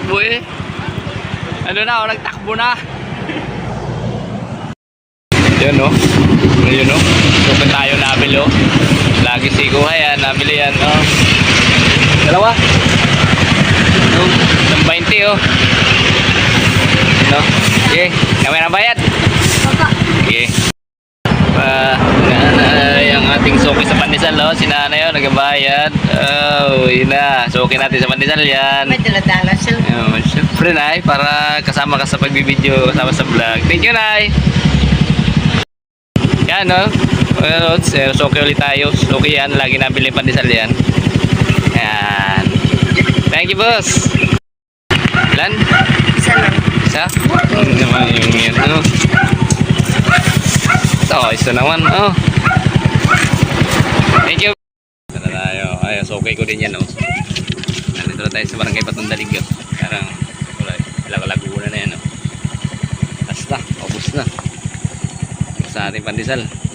nagtakbo eh. Ano na, nagtakbo na. Yun no. Yun no. Sukat tayo nabili oh. Lagi si Kuha yan, nabili yan oh. Dalawa. No, 20 oh. No. Okay, kami na bayad. Okay. Yung ating suki sa Pandesal oh. Si nanay oh, nagbayad. Oh, yun na. Suki natin sa Pandesal yan. May dala-dala siya. Siyempre nay, para kasama ka sa pagbibideo, kasama sa vlog. Thank you nay. Yan no. Suki ulit tayo. Suki yan, lagi nabili Pandesal yan. Yan. Thank you boss. Ilan? Isa lang. Isa? Ano naman yung yan ano? Oh, isa naman oh. Thank you. Tara tayo. Ay, suki ko din yan oh. Nandito na tayo sa barangay Patundalig. Parang Laguna na yan oh. Basta, ubos na. Sa ating Pandesal.